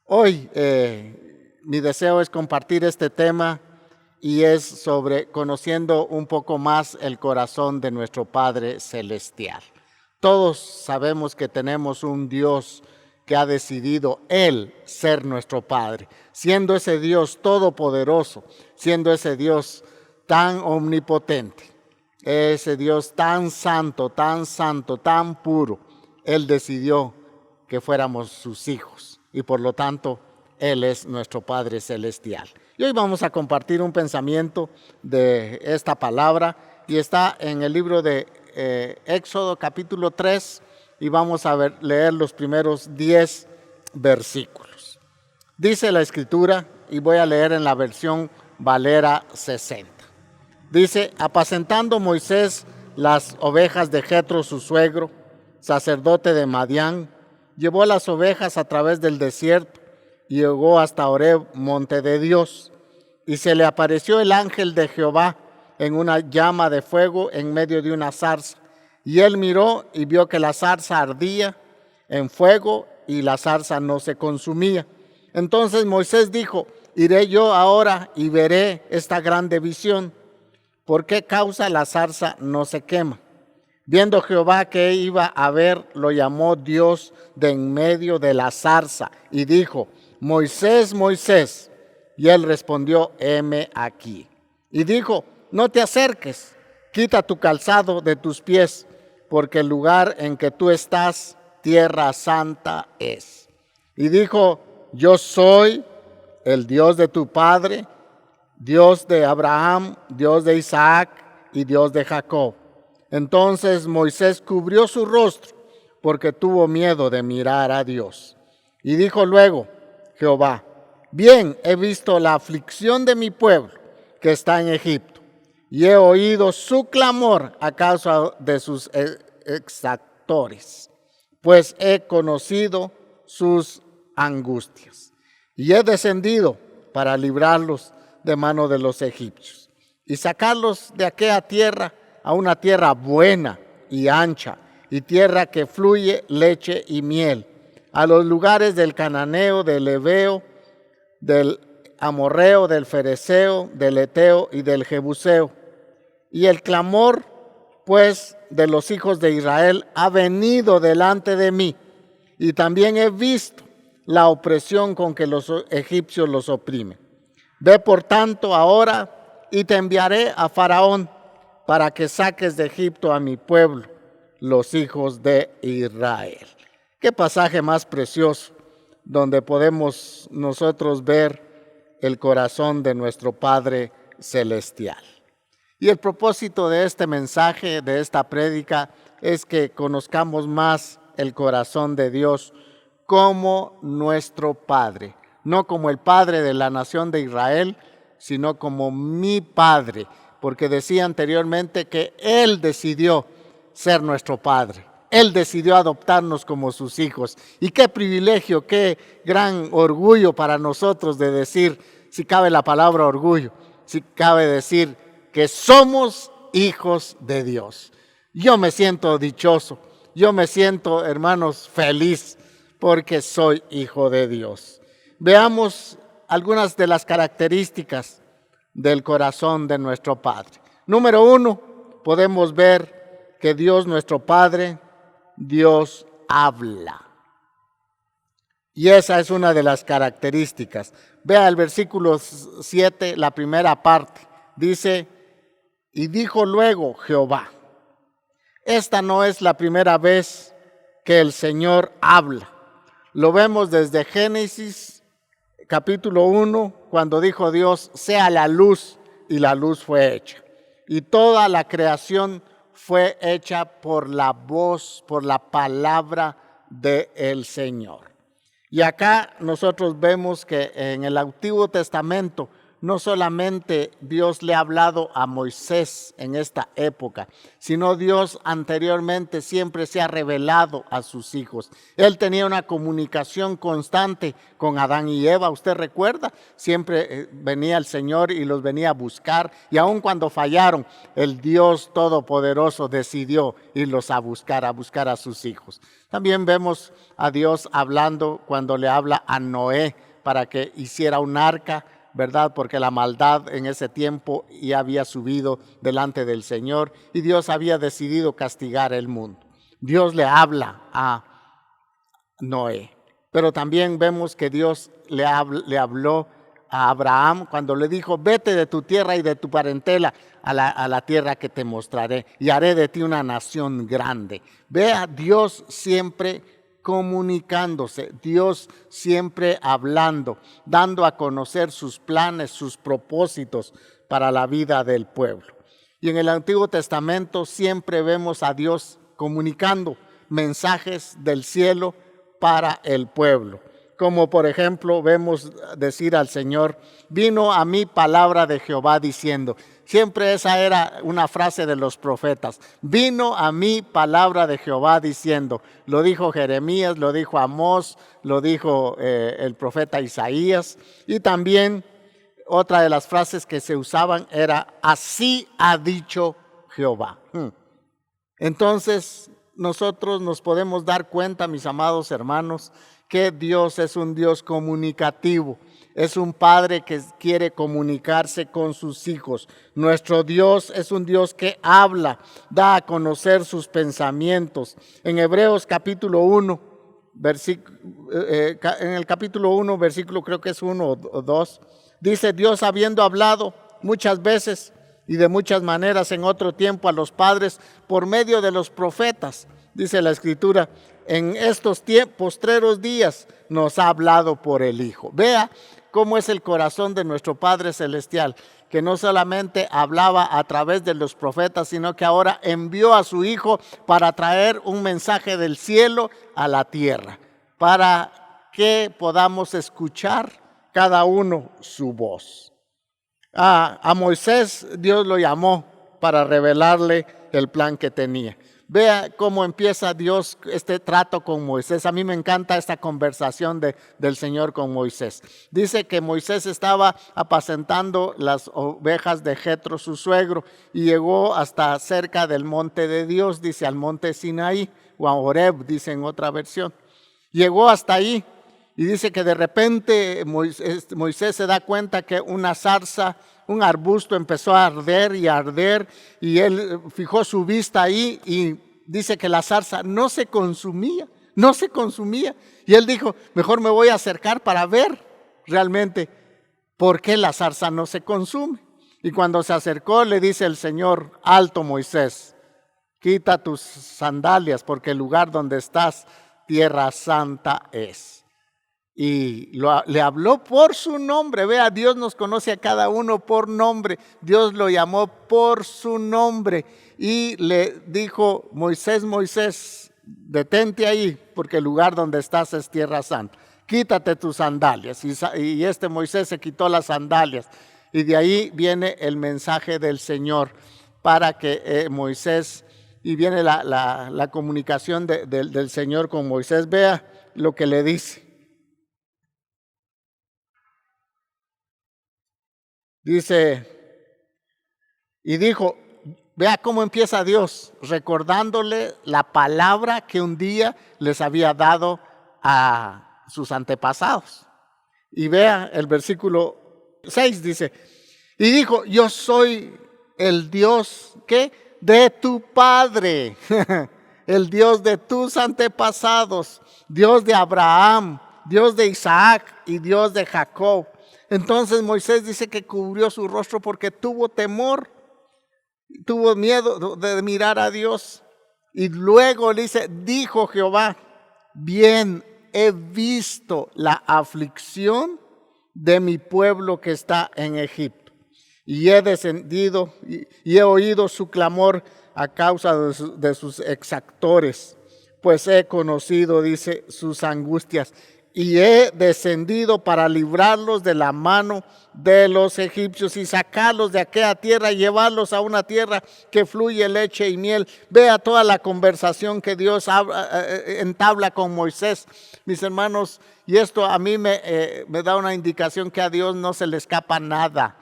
Hoy mi deseo es compartir este tema y es sobre conociendo un poco más el corazón de nuestro Padre Celestial. Todos sabemos que tenemos un Dios que ha decidido Él ser nuestro Padre, siendo ese Dios todopoderoso, siendo ese Dios tan omnipotente, ese Dios tan santo, tan puro. Él decidió que fuéramos sus hijos y por lo tanto Él es nuestro Padre Celestial. Y hoy vamos a compartir un pensamiento de esta palabra y está en el libro de Éxodo capítulo 3 y vamos a leer los primeros 10 versículos. Dice la escritura, y voy a leer en la versión Valera 60. Dice: apacentando Moisés las ovejas de Jetro su suegro, sacerdote de Madián, llevó las ovejas a través del desierto y llegó hasta Horeb, monte de Dios. Y se le apareció el ángel de Jehová en una llama de fuego en medio de una zarza. Y él miró y vio que la zarza ardía en fuego y la zarza no se consumía. Entonces Moisés dijo: iré yo ahora y veré esta grande visión. ¿Por qué causa la zarza no se quema? Viendo Jehová que iba a ver, lo llamó Dios de en medio de la zarza y dijo: Moisés, Moisés. Y él respondió: heme aquí. Y dijo: no te acerques, quita tu calzado de tus pies, porque el lugar en que tú estás, tierra santa es. Y dijo: yo soy el Dios de tu padre, Dios de Abraham, Dios de Isaac y Dios de Jacob. Entonces Moisés cubrió su rostro, porque tuvo miedo de mirar a Dios. Y dijo luego Jehová: bien, he visto la aflicción de mi pueblo que está en Egipto, y he oído su clamor a causa de sus exactores, pues he conocido sus angustias. Y he descendido para librarlos de mano de los egipcios, y sacarlos de aquella tierra a una tierra buena y ancha, y tierra que fluye leche y miel, a los lugares del cananeo, del heveo, del amorreo, del fereceo, del eteo y del jebuseo. Y el clamor, pues, de los hijos de Israel ha venido delante de mí, y también he visto la opresión con que los egipcios los oprimen. Ve por tanto ahora y te enviaré a Faraón para que saques de Egipto a mi pueblo, los hijos de Israel. Qué pasaje más precioso, donde podemos nosotros ver el corazón de nuestro Padre Celestial. Y el propósito de este mensaje, de esta prédica, es que conozcamos más el corazón de Dios como nuestro Padre. No como el Padre de la nación de Israel, sino como mi Padre, porque decía anteriormente que Él decidió ser nuestro Padre. Él decidió adoptarnos como sus hijos. Y qué privilegio, qué gran orgullo para nosotros de decir, si cabe la palabra orgullo, si cabe decir que somos hijos de Dios. Yo me siento dichoso, yo me siento, hermanos, feliz porque soy hijo de Dios. Veamos algunas de las características del corazón de nuestro Padre. Número 1, podemos ver que Dios, nuestro Padre, Dios habla. Y esa es una de las características. Vea el versículo 7, la primera parte. Dice: y dijo luego Jehová. Esta no es la primera vez que el Señor habla. Lo vemos desde Génesis capítulo 1, cuando dijo Dios: sea la luz, y la luz fue hecha. Y toda la creación fue hecha por la voz, por la palabra del Señor. Y acá nosotros vemos que en el Antiguo Testamento no solamente Dios le ha hablado a Moisés en esta época, sino Dios anteriormente siempre se ha revelado a sus hijos. Él tenía una comunicación constante con Adán y Eva, ¿usted recuerda? Siempre venía el Señor y los venía a buscar, y aun cuando fallaron, el Dios Todopoderoso decidió irlos a buscar a sus hijos. También vemos a Dios hablando cuando le habla a Noé para que hiciera un arca, ¿verdad? Porque la maldad en ese tiempo ya había subido delante del Señor y Dios había decidido castigar el mundo. Dios le habla a Noé, pero también vemos que Dios le habló a Abraham cuando le dijo: vete de tu tierra y de tu parentela a la tierra que te mostraré y haré de ti una nación grande. Vea, Dios siempre comunicándose, Dios siempre hablando, dando a conocer sus planes, sus propósitos para la vida del pueblo. Y en el Antiguo Testamento siempre vemos a Dios comunicando mensajes del cielo para el pueblo. Como por ejemplo vemos decir al Señor: vino a mí palabra de Jehová diciendo. Siempre esa era una frase de los profetas. Vino a mí palabra de Jehová diciendo. Lo dijo Jeremías, lo dijo Amós, lo dijo el profeta Isaías. Y también otra de las frases que se usaban era: así ha dicho Jehová. Entonces nosotros nos podemos dar cuenta, mis amados hermanos, que Dios es un Dios comunicativo, es un Padre que quiere comunicarse con sus hijos. Nuestro Dios es un Dios que habla, da a conocer sus pensamientos. En Hebreos capítulo 1, en el capítulo 1, versículo creo que es 1 o 2, dice: Dios, habiendo hablado muchas veces y de muchas maneras en otro tiempo a los padres por medio de los profetas, dice la Escritura, en estos postreros días nos ha hablado por el Hijo. Vea cómo es el corazón de nuestro Padre Celestial, que no solamente hablaba a través de los profetas, sino que ahora envió a su Hijo para traer un mensaje del cielo a la tierra, para que podamos escuchar cada uno su voz. A Moisés Dios lo llamó para revelarle el plan que tenía. Vea cómo empieza Dios este trato con Moisés. A mí me encanta esta conversación del Señor con Moisés. Dice que Moisés estaba apacentando las ovejas de Jetro, su suegro, y llegó hasta cerca del monte de Dios, dice al monte Sinaí, o a Horeb, dice en otra versión. Llegó hasta ahí y dice que de repente Moisés se da cuenta que una zarza, un arbusto empezó a arder y él fijó su vista ahí y dice que la zarza no se consumía. Y él dijo: mejor me voy a acercar para ver realmente por qué la zarza no se consume. Y cuando se acercó le dice el Señor: alto, Moisés, quita tus sandalias porque el lugar donde estás, tierra santa es. Y le habló por su nombre. Vea, Dios nos conoce a cada uno por nombre. Dios lo llamó por su nombre y le dijo: Moisés, Moisés, detente ahí porque el lugar donde estás es tierra santa. Quítate tus sandalias. Y este Moisés se quitó las sandalias. Y de ahí viene el mensaje del Señor para que Moisés, y viene la comunicación del Señor con Moisés. Vea lo que le dice. Dice, y dijo, vea cómo empieza Dios, recordándole la palabra que un día les había dado a sus antepasados. Y vea el versículo 6, dice, y dijo: yo soy el Dios, ¿qué? De tu padre, el Dios de tus antepasados, Dios de Abraham, Dios de Isaac y Dios de Jacob. Entonces Moisés dice que cubrió su rostro porque tuvo temor, tuvo miedo de mirar a Dios. Y luego dice: dijo Jehová, bien he visto la aflicción de mi pueblo que está en Egipto, y he descendido y he oído su clamor a causa de sus exactores, pues he conocido, dice, sus angustias. y he descendido para librarlos de la mano de los egipcios y sacarlos de aquella tierra y llevarlos a una tierra que fluye leche y miel. Vea toda la conversación que Dios entabla con Moisés, mis hermanos, y esto a mí me da una indicación que a Dios no se le escapa nada.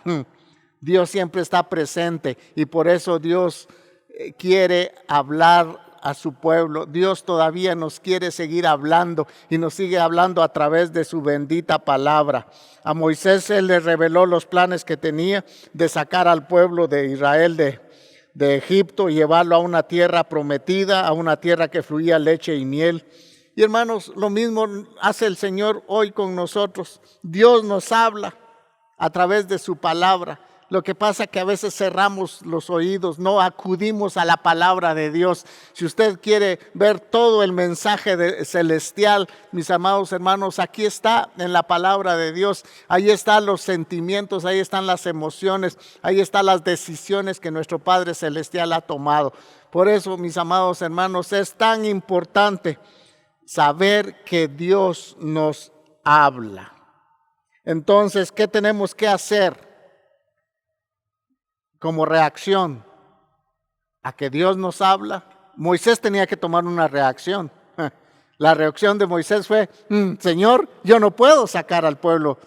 Dios siempre está presente y por eso Dios quiere hablar a su pueblo. Dios todavía nos quiere seguir hablando y nos sigue hablando a través de su bendita palabra. A Moisés Él le reveló los planes que tenía de sacar al pueblo de Israel de Egipto y llevarlo a una tierra prometida, a una tierra que fluía leche y miel. Y hermanos, lo mismo hace el Señor hoy con nosotros. Dios nos habla a través de su palabra. Lo que pasa es que a veces cerramos los oídos, no acudimos a la palabra de Dios. Si usted quiere ver todo el mensaje celestial, mis amados hermanos, aquí está en la palabra de Dios. Ahí están los sentimientos, ahí están las emociones, ahí están las decisiones que nuestro Padre Celestial ha tomado. Por eso, mis amados hermanos, es tan importante saber que Dios nos habla. Entonces, ¿qué tenemos que hacer como reacción a que Dios nos habla? Moisés tenía que tomar una reacción. La reacción de Moisés fue, Señor, yo no puedo sacar al pueblo.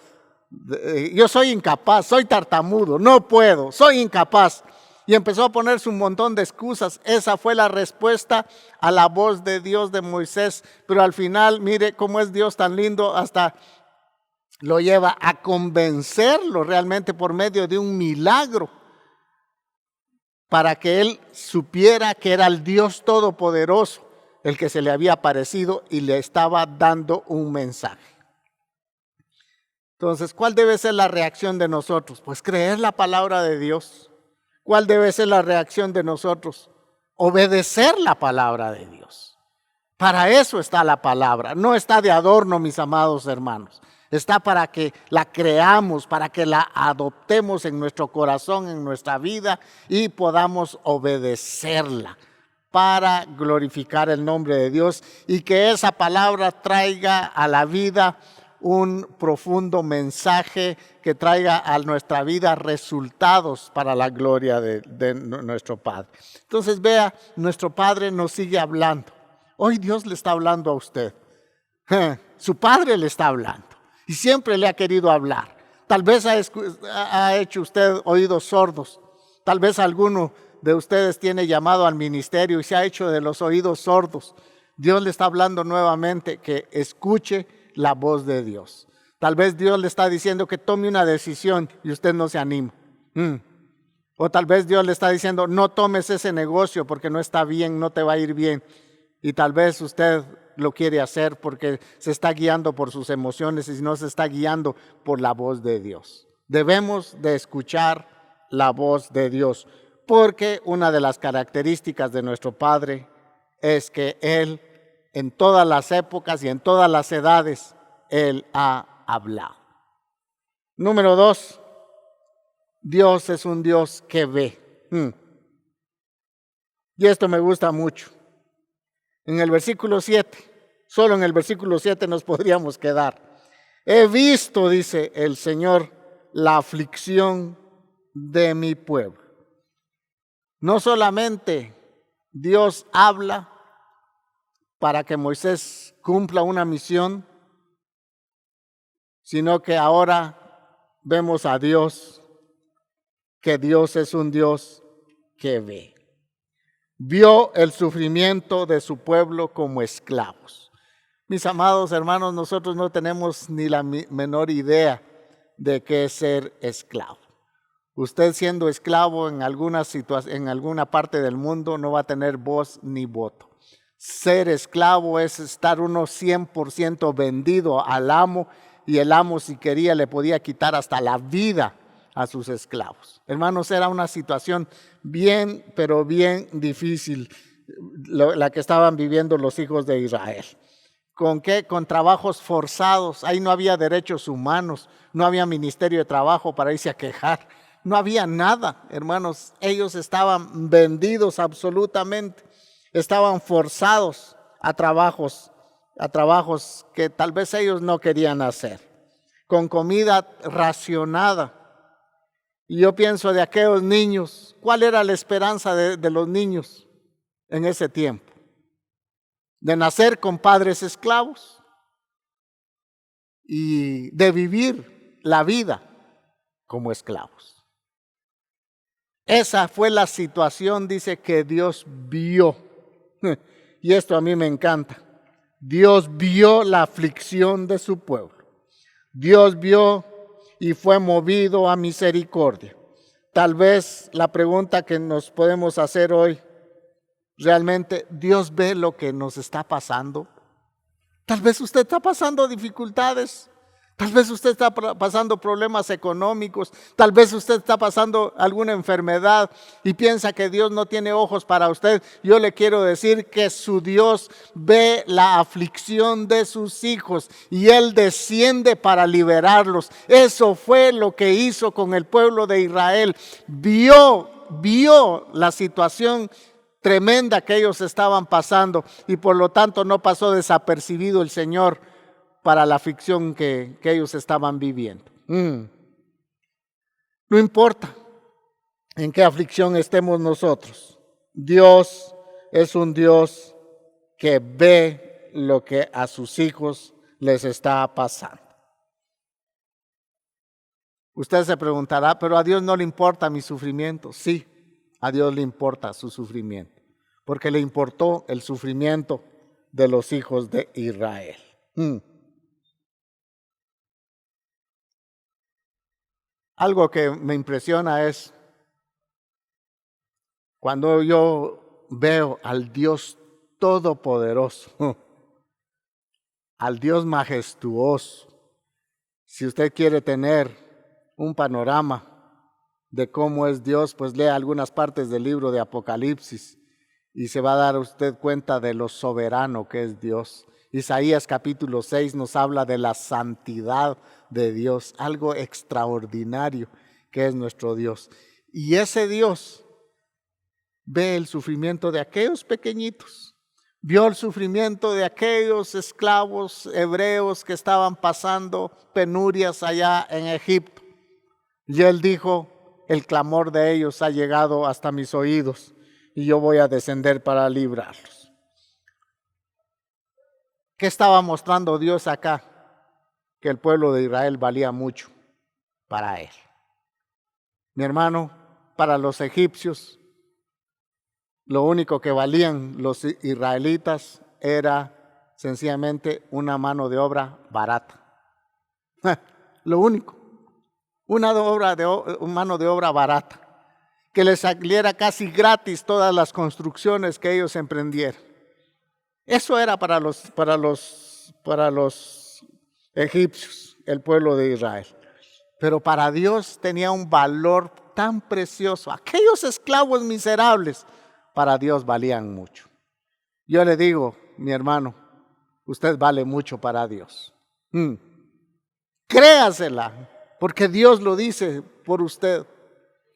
Yo soy incapaz, soy tartamudo, no puedo, soy incapaz. Y empezó a ponerse un montón de excusas. Esa fue la respuesta a la voz de Dios de Moisés. Pero al final, mire cómo es Dios tan lindo, hasta lo lleva a convencerlo realmente por medio de un milagro, para que él supiera que era el Dios Todopoderoso el que se le había aparecido y le estaba dando un mensaje. Entonces, ¿cuál debe ser la reacción de nosotros? Pues creer la palabra de Dios. ¿Cuál debe ser la reacción de nosotros? Obedecer la palabra de Dios. Para eso está la palabra, no está de adorno, mis amados hermanos. Está para que la creamos, para que la adoptemos en nuestro corazón, en nuestra vida y podamos obedecerla para glorificar el nombre de Dios y que esa palabra traiga a la vida un profundo mensaje, que traiga a nuestra vida resultados para la gloria de nuestro Padre. Entonces vea, nuestro Padre nos sigue hablando. Hoy Dios le está hablando a usted. Su Padre le está hablando. Y siempre le ha querido hablar. Tal vez ha hecho usted oídos sordos. Tal vez alguno de ustedes tiene llamado al ministerio y se ha hecho de los oídos sordos. Dios le está hablando nuevamente que escuche la voz de Dios. Tal vez Dios le está diciendo que tome una decisión y usted no se anima. O tal vez Dios le está diciendo no tomes ese negocio porque no está bien, no te va a ir bien. Y tal vez usted lo quiere hacer porque se está guiando por sus emociones y no se está guiando por la voz de Dios. Debemos de escuchar la voz de Dios, porque una de las características de nuestro Padre es que Él, en todas las épocas y en todas las edades, Él ha hablado. Número 2, Dios es un Dios que ve. Y esto me gusta mucho. En el versículo 7, solo en el versículo 7 nos podríamos quedar. He visto, dice el Señor, la aflicción de mi pueblo. No solamente Dios habla para que Moisés cumpla una misión, sino que ahora vemos a Dios, que Dios es un Dios que ve. Vio el sufrimiento de su pueblo como esclavos. Mis amados hermanos, nosotros no tenemos ni la menor idea de qué es ser esclavo. Usted siendo esclavo en alguna parte del mundo no va a tener voz ni voto. Ser esclavo es estar uno 100% vendido al amo, y el amo, si quería, le podía quitar hasta la vida a sus esclavos. Hermanos, era una situación bien, pero bien difícil la que estaban viviendo los hijos de Israel. ¿Con qué? Con trabajos forzados. Ahí no había derechos humanos, no había ministerio de trabajo para irse a quejar. No había nada, hermanos. Ellos estaban vendidos absolutamente. Estaban forzados a trabajos a trabajos que tal vez ellos no querían hacer, con comida racionada. Y yo pienso de aquellos niños, ¿cuál era la esperanza de los niños en ese tiempo? De nacer con padres esclavos y de vivir la vida como esclavos. Esa fue la situación, dice, que Dios vio. Y esto a mí me encanta. Dios vio la aflicción de su pueblo. Dios vio y fue movido a misericordia. Tal vez la pregunta que nos podemos hacer hoy, ¿realmente Dios ve lo que nos está pasando? Tal vez usted está pasando dificultades, tal vez usted está pasando problemas económicos, tal vez usted está pasando alguna enfermedad y piensa que Dios no tiene ojos para usted. Yo le quiero decir que su Dios ve la aflicción de sus hijos y Él desciende para liberarlos. Eso fue lo que hizo con el pueblo de Israel. Vio la situación tremenda que ellos estaban pasando y por lo tanto no pasó desapercibido el Señor para la aflicción que ellos estaban viviendo. No importa en qué aflicción estemos nosotros, Dios es un Dios que ve lo que a sus hijos les está pasando. Usted se preguntará, pero a Dios no le importa mi sufrimiento. Sí, a Dios le importa su sufrimiento, porque le importó el sufrimiento de los hijos de Israel. Algo que me impresiona es cuando yo veo al Dios todopoderoso, al Dios majestuoso. Si usted quiere tener un panorama de cómo es Dios, pues lea algunas partes del libro de Apocalipsis y se va a dar usted cuenta de lo soberano que es Dios. Isaías capítulo 6 nos habla de la santidad de Dios, algo extraordinario que es nuestro Dios. Y ese Dios ve el sufrimiento de aquellos pequeñitos, vio el sufrimiento de aquellos esclavos hebreos que estaban pasando penurias allá en Egipto. Y Él dijo, el clamor de ellos ha llegado hasta mis oídos y yo voy a descender para librarlos. ¿Qué estaba mostrando Dios acá? Que el pueblo de Israel valía mucho para Él. Mi hermano, para los egipcios, lo único que valían los israelitas era sencillamente una mano de obra barata. Lo único, una mano de obra barata, que les saliera casi gratis todas las construcciones que ellos emprendieran. Eso era para los egipcios, el pueblo de Israel. Pero para Dios tenía un valor tan precioso. Aquellos esclavos miserables, para Dios valían mucho. Yo le digo, mi hermano, usted vale mucho para Dios. Créasela, porque Dios lo dice por usted.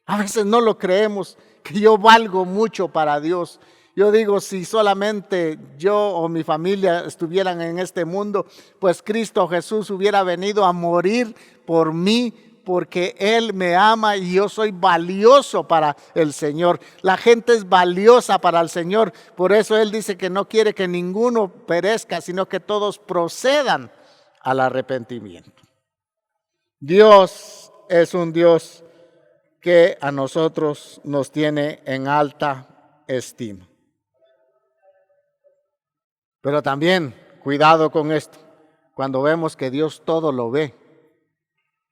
A veces no lo creemos, que yo valgo mucho para Dios. Yo digo, si solamente yo o mi familia estuvieran en este mundo, pues Cristo Jesús hubiera venido a morir por mí, porque Él me ama y yo soy valioso para el Señor. La gente es valiosa para el Señor, por eso Él dice que no quiere que ninguno perezca, sino que todos procedan al arrepentimiento. Dios es un Dios que a nosotros nos tiene en alta estima. Pero también, cuidado con esto, cuando vemos que Dios todo lo ve.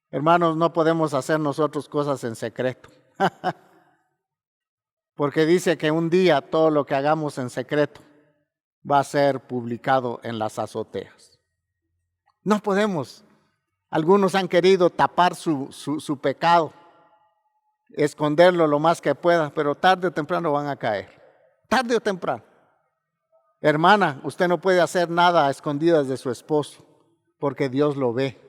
Hermanos, no podemos hacer nosotros cosas en secreto. Porque dice que un día todo lo que hagamos en secreto va a ser publicado en las azoteas. No podemos. Algunos han querido tapar su pecado, esconderlo lo más que puedan, pero tarde o temprano van a caer. Tarde o temprano. Hermana, usted no puede hacer nada a escondidas de su esposo, porque Dios lo ve.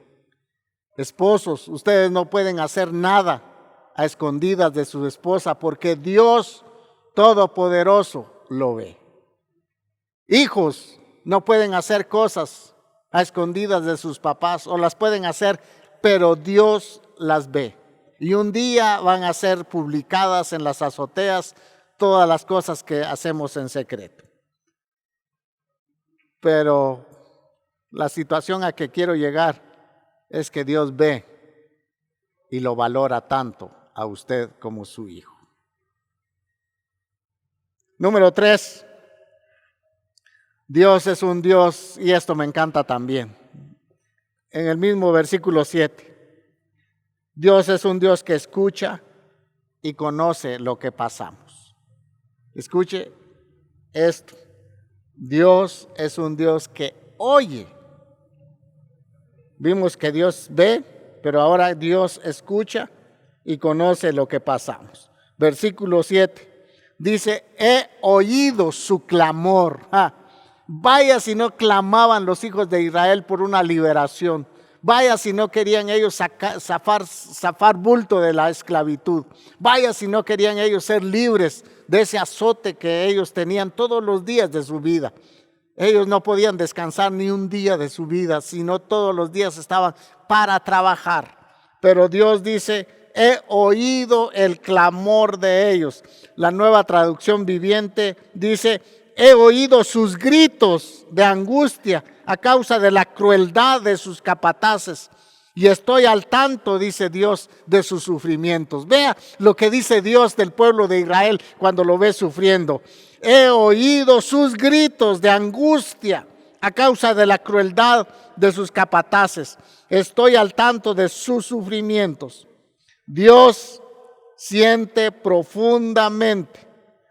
Esposos, ustedes no pueden hacer nada a escondidas de su esposa, porque Dios Todopoderoso lo ve. Hijos, no pueden hacer cosas a escondidas de sus papás, o las pueden hacer, pero Dios las ve. Y un día van a ser publicadas en las azoteas todas las cosas que hacemos en secreto. Pero la situación a que quiero llegar es que Dios ve y lo valora tanto a usted como su hijo. Número 3, Dios es un Dios, y esto me encanta también. En el mismo versículo 7, Dios es un Dios que escucha y conoce lo que pasamos. Escuche esto, Dios es un Dios que oye. Vimos que Dios ve, pero ahora Dios escucha y conoce lo que pasamos. Versículo 7 dice, he oído su clamor. Vaya si no clamaban los hijos de Israel por una liberación. Vaya si no querían ellos zafar bulto de la esclavitud. Vaya si no querían ellos ser libres de ese azote que ellos tenían todos los días de su vida. Ellos no podían descansar ni un día de su vida, sino todos los días estaban para trabajar. Pero Dios dice, he oído el clamor de ellos. La Nueva Traducción Viviente dice, he oído sus gritos de angustia a causa de la crueldad de sus capataces. Y estoy al tanto, dice Dios, de sus sufrimientos. Vea lo que dice Dios del pueblo de Israel cuando lo ve sufriendo. He oído sus gritos de angustia a causa de la crueldad de sus capataces. Estoy al tanto de sus sufrimientos. Dios siente profundamente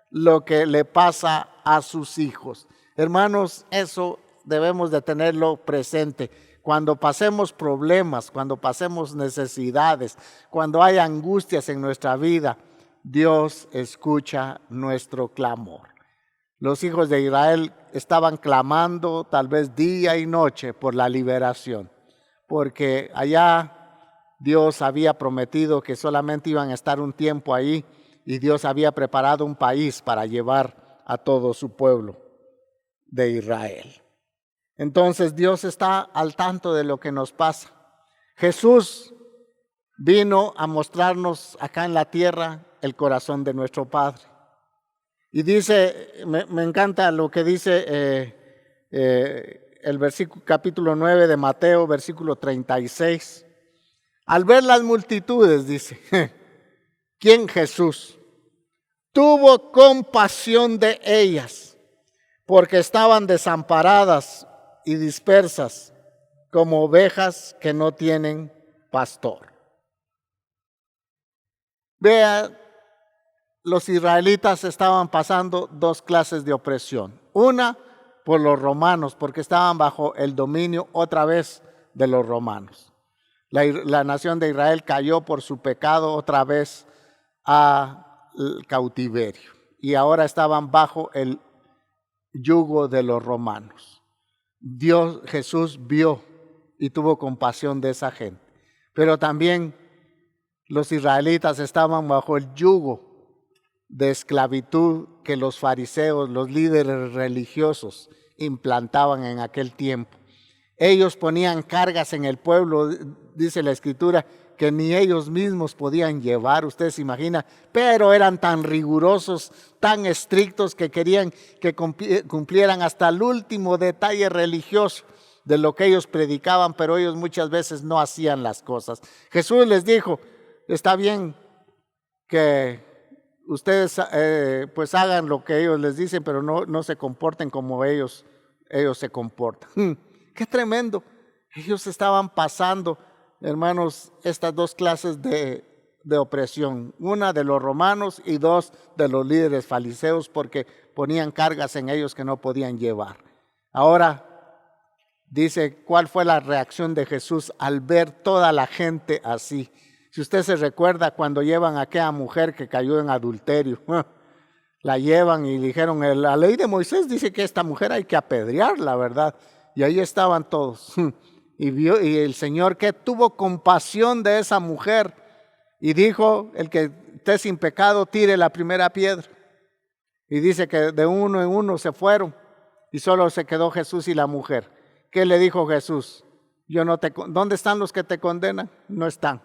lo que le pasa a sus hijos. Hermanos, eso debemos de tenerlo presente. Cuando pasemos problemas, cuando pasemos necesidades, cuando hay angustias en nuestra vida, Dios escucha nuestro clamor. Los hijos de Israel estaban clamando tal vez día y noche por la liberación, porque allá Dios había prometido que solamente iban a estar un tiempo ahí y Dios había preparado un país para llevar a todo su pueblo de Israel. Entonces Dios está al tanto de lo que nos pasa. Jesús vino a mostrarnos acá en la tierra el corazón de nuestro Padre. Y dice, me encanta lo que dice el versículo, capítulo 9 de Mateo, versículo 36. Al ver las multitudes, dice, ¿quién? Jesús. Tuvo compasión de ellas, porque estaban desamparadas y dispersas como ovejas que no tienen pastor. Vea, los israelitas estaban pasando dos clases de opresión. Una, por los romanos, porque estaban bajo el dominio otra vez de los romanos. La nación de Israel cayó por su pecado otra vez al cautiverio y ahora estaban bajo el yugo de los romanos. Jesús vio y tuvo compasión de esa gente, pero también los israelitas estaban bajo el yugo de esclavitud que los fariseos, los líderes religiosos, implantaban en aquel tiempo. Ellos ponían cargas en el pueblo, dice la Escritura, que ni ellos mismos podían llevar, usted se imagina, pero eran tan rigurosos, tan estrictos que querían que cumplieran hasta el último detalle religioso de lo que ellos predicaban, pero ellos muchas veces no hacían las cosas. Jesús les dijo, está bien que ustedes pues hagan lo que ellos les dicen, pero no se comporten como ellos se comportan. ¡Qué tremendo! Ellos estaban pasando, hermanos, estas dos clases de opresión, una de los romanos y dos de los líderes fariseos, porque ponían cargas en ellos que no podían llevar. Ahora dice, ¿cuál fue la reacción de Jesús al ver toda la gente así? Si usted se recuerda cuando llevan a aquella mujer que cayó en adulterio, la llevan y dijeron, la ley de Moisés dice que esta mujer hay que apedrearla, ¿verdad? Y ahí estaban todos. Y el Señor que tuvo compasión de esa mujer y dijo, el que esté sin pecado tire la primera piedra. Y dice que de uno en uno se fueron y solo se quedó Jesús y la mujer. ¿Qué le dijo Jesús? ¿Dónde están los que te condenan? No están.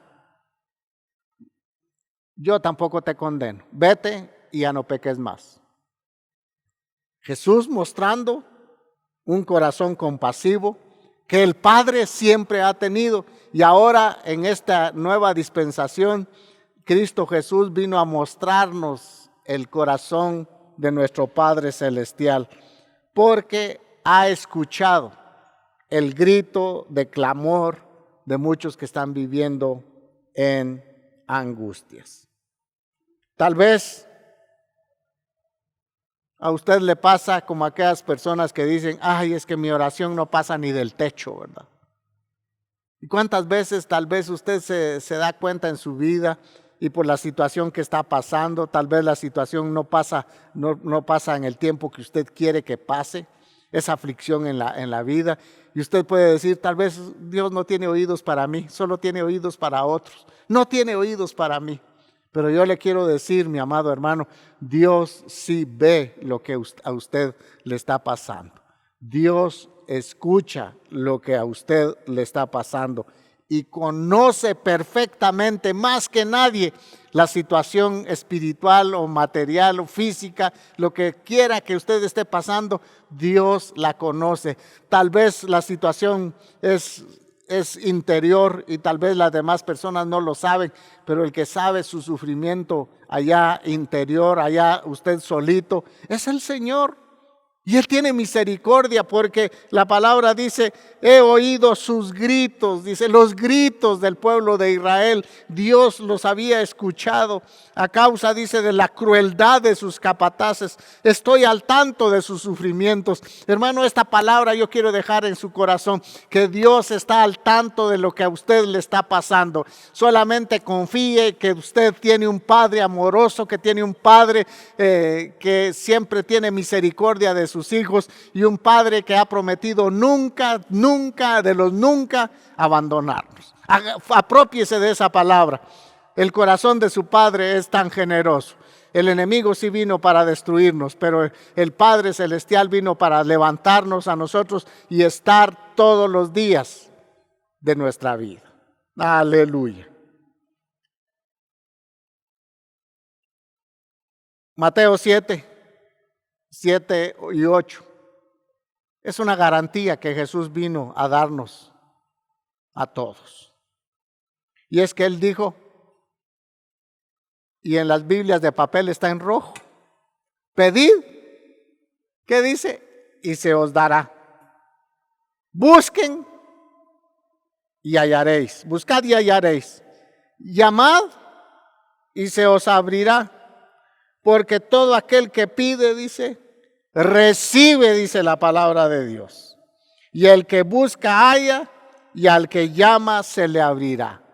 Yo tampoco te condeno. Vete y ya no peques más. Jesús mostrando un corazón compasivo que el Padre siempre ha tenido, y ahora en esta nueva dispensación, Cristo Jesús vino a mostrarnos el corazón de nuestro Padre Celestial, porque ha escuchado el grito de clamor de muchos que están viviendo en angustias. Tal vez a usted le pasa como a aquellas personas que dicen, ay, es que mi oración no pasa ni del techo, ¿verdad? ¿Y cuántas veces tal vez usted se da cuenta en su vida y por la situación que está pasando, tal vez la situación no pasa en el tiempo que usted quiere que pase, esa aflicción en la vida, y usted puede decir, tal vez Dios no tiene oídos para mí, solo tiene oídos para otros, no tiene oídos para mí. Pero yo le quiero decir, mi amado hermano, Dios sí ve lo que a usted le está pasando. Dios escucha lo que a usted le está pasando y conoce perfectamente, más que nadie, la situación espiritual o material o física, lo que quiera que usted esté pasando, Dios la conoce. Tal vez la situación es interior y tal vez las demás personas no lo saben, pero el que sabe su sufrimiento allá interior, allá usted solito, es el Señor. Y Él tiene misericordia porque la palabra dice, he oído sus gritos, dice, los gritos del pueblo de Israel. Dios los había escuchado a causa, dice, de la crueldad de sus capataces. Estoy al tanto de sus sufrimientos. Hermano, esta palabra yo quiero dejar en su corazón, que Dios está al tanto de lo que a usted le está pasando. Solamente confíe que usted tiene un Padre amoroso, que tiene un Padre que siempre tiene misericordia de sus hijos y un Padre que ha prometido nunca, nunca, de los nunca abandonarnos. Aprópiese de esa palabra. El corazón de su Padre es tan generoso. El enemigo sí vino para destruirnos, pero el Padre Celestial vino para levantarnos a nosotros y estar todos los días de nuestra vida. Aleluya. Mateo 7 y 8. Es una garantía que Jesús vino a darnos a todos. Y es que Él dijo, y en las Biblias de papel está en rojo, pedid, ¿qué dice? Y se os dará. Busquen y hallaréis. Buscad y hallaréis. Llamad y se os abrirá. Porque todo aquel que pide, dice, recibe, dice la palabra de Dios. Y el que busca halla, y al que llama se le abrirá.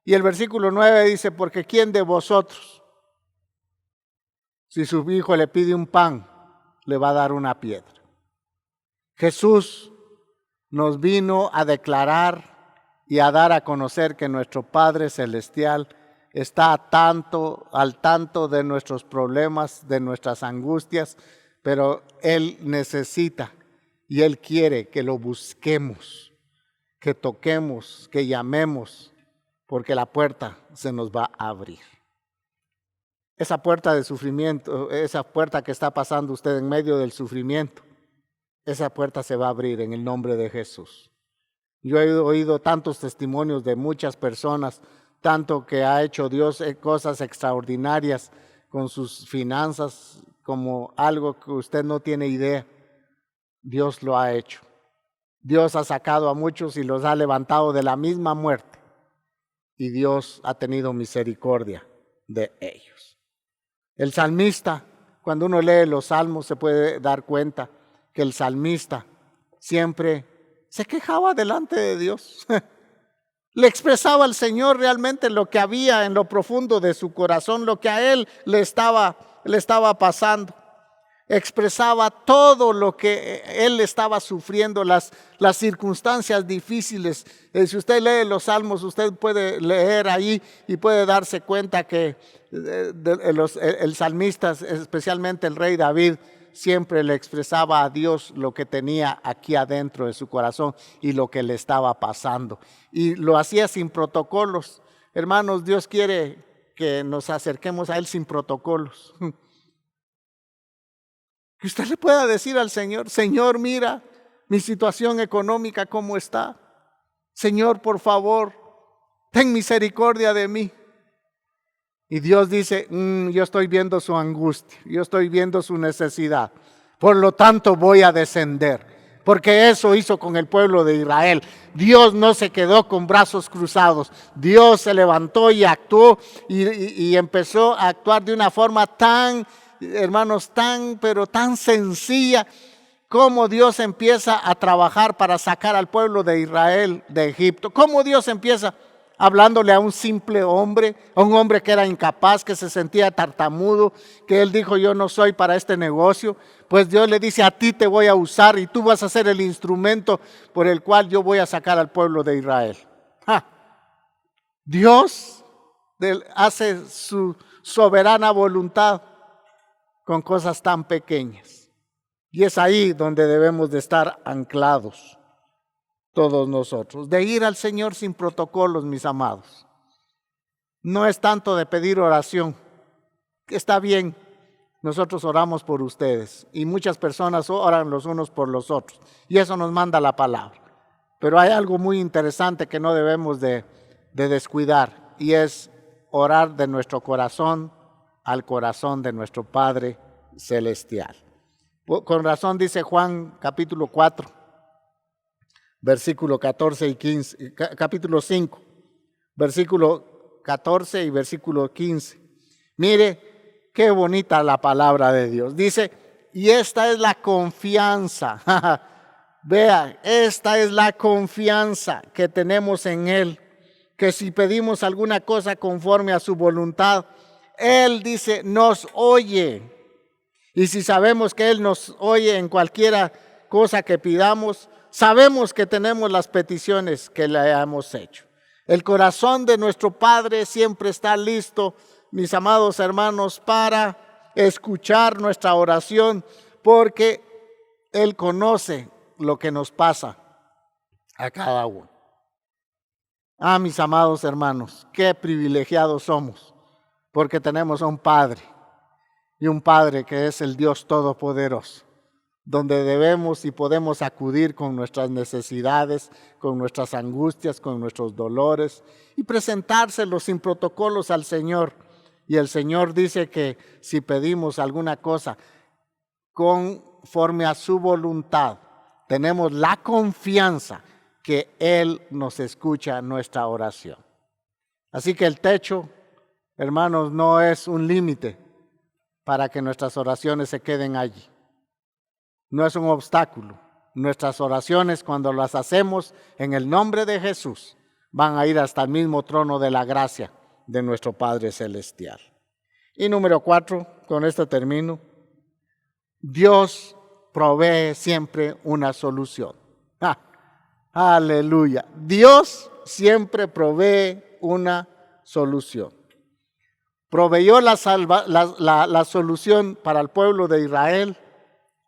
Y el versículo 9 dice, porque ¿quién de vosotros, si su hijo le pide un pan, le va a dar una piedra? Jesús nos vino a declarar y a dar a conocer que nuestro Padre Celestial está al tanto de nuestros problemas, de nuestras angustias, pero Él necesita y Él quiere que lo busquemos, que toquemos, que llamemos, porque la puerta se nos va a abrir. Esa puerta de sufrimiento, esa puerta que está pasando usted en medio del sufrimiento, esa puerta se va a abrir en el nombre de Jesús. Yo he oído tantos testimonios de muchas personas, tanto que ha hecho Dios cosas extraordinarias con sus finanzas, como algo que usted no tiene idea. Dios lo ha hecho. Dios ha sacado a muchos y los ha levantado de la misma muerte. Y Dios ha tenido misericordia de ellos. El salmista, cuando uno lee los salmos, se puede dar cuenta que el salmista siempre se quejaba delante de Dios. Le expresaba al Señor realmente lo que había en lo profundo de su corazón, lo que a él le estaba pasando. Expresaba todo lo que él estaba sufriendo, las circunstancias difíciles. Si usted lee los salmos, usted puede leer ahí y puede darse cuenta que el salmista, especialmente el rey David, siempre le expresaba a Dios lo que tenía aquí adentro de su corazón y lo que le estaba pasando. Y lo hacía sin protocolos. Hermanos, Dios quiere que nos acerquemos a Él sin protocolos. Que usted le pueda decir al Señor, Señor, mira mi situación económica cómo está. Señor, por favor, ten misericordia de mí. Y Dios dice, yo estoy viendo su angustia, yo estoy viendo su necesidad. Por lo tanto voy a descender. Porque eso hizo con el pueblo de Israel. Dios no se quedó con brazos cruzados. Dios se levantó y actuó y empezó a actuar de una forma tan, hermanos, pero tan sencilla, como Dios empieza a trabajar para sacar al pueblo de Israel de Egipto. Cómo Dios empieza hablándole a un simple hombre, a un hombre que era incapaz, que se sentía tartamudo, que él dijo, yo no soy para este negocio. Pues Dios le dice, a ti te voy a usar y tú vas a ser el instrumento por el cual yo voy a sacar al pueblo de Israel. Dios hace su soberana voluntad con cosas tan pequeñas. Y es ahí donde debemos de estar anclados todos nosotros, de ir al Señor sin protocolos, mis amados. No es tanto de pedir oración, que está bien, nosotros oramos por ustedes y muchas personas oran los unos por los otros y eso nos manda la palabra. Pero hay algo muy interesante que no debemos de descuidar y es orar de nuestro corazón al corazón de nuestro Padre Celestial. Con razón dice Juan capítulo 4, versículo 14 y 15, capítulo 5, versículo 14 y versículo 15. Mire qué bonita la palabra de Dios. Dice, y esta es la confianza. Vea, esta es la confianza que tenemos en Él, que si pedimos alguna cosa conforme a su voluntad, Él dice, nos oye. Y si sabemos que Él nos oye en cualquiera cosa que pidamos, sabemos que tenemos las peticiones que le hemos hecho. El corazón de nuestro Padre siempre está listo, mis amados hermanos, para escuchar nuestra oración, porque Él conoce lo que nos pasa a cada uno. Mis amados hermanos, qué privilegiados somos, porque tenemos a un Padre, y un Padre que es el Dios Todopoderoso, donde debemos y podemos acudir con nuestras necesidades, con nuestras angustias, con nuestros dolores y presentárselos sin protocolos al Señor. Y el Señor dice que si pedimos alguna cosa conforme a su voluntad, tenemos la confianza que Él nos escucha nuestra oración. Así que el techo, hermanos, no es un límite para que nuestras oraciones se queden allí. No es un obstáculo. Nuestras oraciones, cuando las hacemos en el nombre de Jesús, van a ir hasta el mismo trono de la gracia de nuestro Padre Celestial. Y número 4, con esto termino. Dios provee siempre una solución. Aleluya. Dios siempre provee una solución. Proveyó la solución para el pueblo de Israel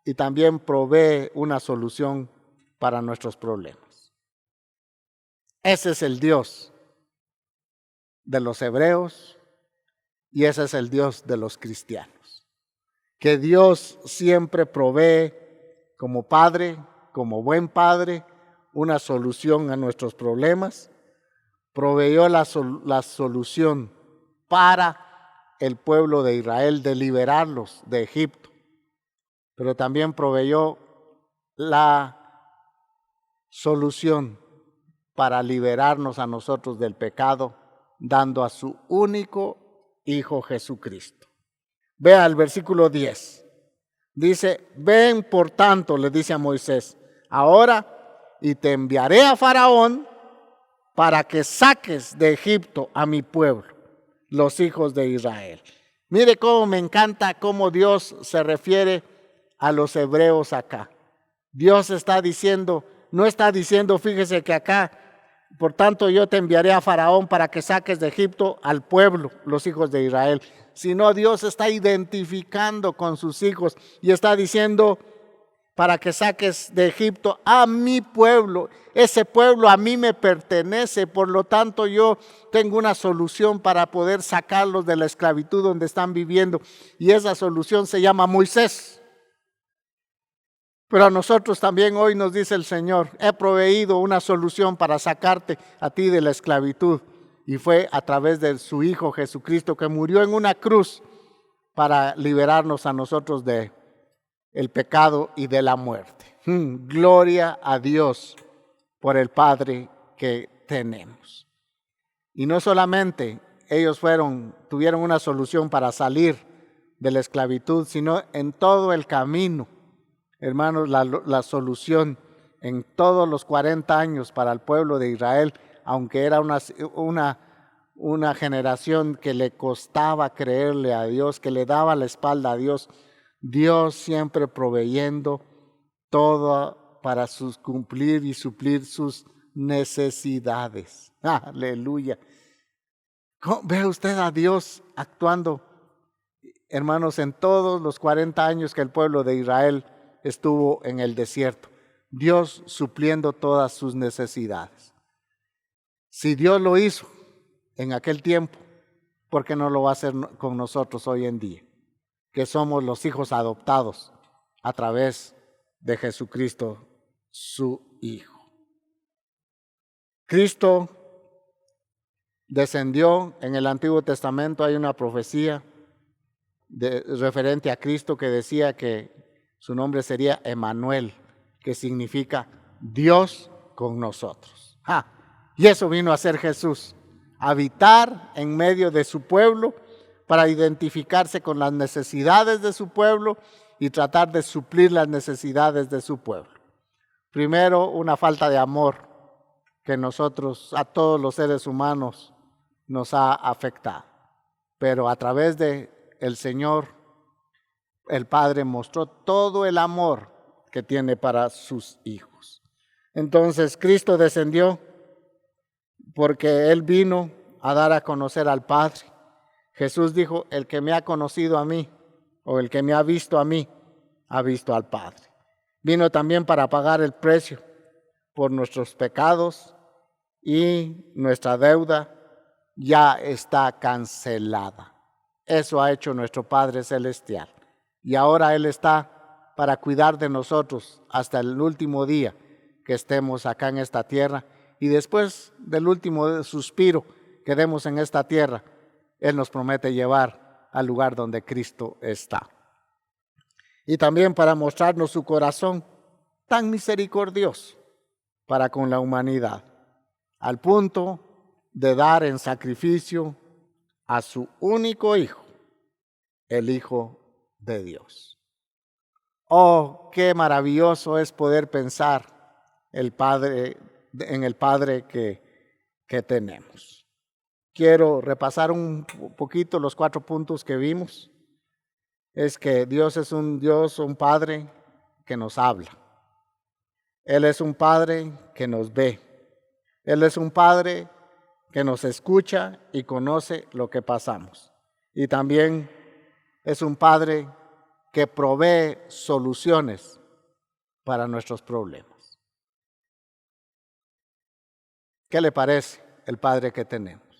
y también provee una solución para nuestros problemas. Ese es el Dios de los hebreos y ese es el Dios de los cristianos. Que Dios siempre provee como Padre, como buen Padre, una solución a nuestros problemas. Proveyó la solución para el pueblo de Israel de liberarlos de Egipto, pero también proveyó la solución para liberarnos a nosotros del pecado, dando a su único Hijo Jesucristo. Vea el versículo 10. Dice, ven por tanto, le dice a Moisés, ahora y te enviaré a Faraón para que saques de Egipto a mi pueblo, los hijos de Israel. Mire cómo me encanta cómo Dios se refiere a los hebreos acá. Dios está diciendo, no está diciendo, fíjese que acá Por tanto, yo te enviaré a Faraón para que saques de Egipto al pueblo, los hijos de Israel. Sino Dios está identificando con sus hijos y está diciendo, para que saques de Egipto a mi pueblo. Ese pueblo a mí me pertenece, por lo tanto yo tengo una solución para poder sacarlos de la esclavitud donde están viviendo. Y esa solución se llama Moisés. Pero a nosotros también hoy nos dice el Señor, he proveído una solución para sacarte a ti de la esclavitud. Y fue a través de su Hijo Jesucristo, que murió en una cruz para liberarnos a nosotros de el pecado y de la muerte. Gloria a Dios por el Padre que tenemos. Y no solamente ellos tuvieron una solución para salir de la esclavitud, sino en todo el camino, hermanos, la solución en todos los 40 años para el pueblo de Israel, aunque era una generación que le costaba creerle a Dios, que le daba la espalda a Dios, Dios siempre proveyendo todo para cumplir y suplir sus necesidades. Aleluya. Ve usted a Dios actuando, hermanos, en todos los 40 años que el pueblo de Israel estuvo en el desierto. Dios supliendo todas sus necesidades. Si Dios lo hizo en aquel tiempo, ¿por qué no lo va a hacer con nosotros hoy en día? Que somos los hijos adoptados a través de Jesucristo, su Hijo. Cristo descendió. En el Antiguo Testamento hay una profecía referente a Cristo que decía que su nombre sería Emmanuel, que significa Dios con nosotros. Y eso vino a ser Jesús, habitar en medio de su pueblo para identificarse con las necesidades de su pueblo y tratar de suplir las necesidades de su pueblo. Primero, una falta de amor que nosotros, a todos los seres humanos, nos ha afectado. Pero a través de el Señor, el Padre mostró todo el amor que tiene para sus hijos. Entonces, Cristo descendió porque Él vino a dar a conocer al Padre. Jesús dijo, el que me ha conocido a mí, o el que me ha visto a mí, ha visto al Padre. Vino también para pagar el precio por nuestros pecados y nuestra deuda ya está cancelada. Eso ha hecho nuestro Padre Celestial. Y ahora Él está para cuidar de nosotros hasta el último día que estemos acá en esta tierra. Y después del último suspiro que demos en esta tierra, Él nos promete llevar al lugar donde Cristo está. Y también para mostrarnos su corazón tan misericordioso para con la humanidad, al punto de dar en sacrificio a su único Hijo, el Hijo de Dios. Oh, qué maravilloso es poder pensar en el Padre que tenemos. Quiero repasar un poquito los 4 puntos que vimos. Es que Dios es un Dios, un Padre que nos habla. Él es un Padre que nos ve. Él es un Padre que nos escucha y conoce lo que pasamos. Y también es un Padre que provee soluciones para nuestros problemas. ¿Qué le parece el Padre que tenemos?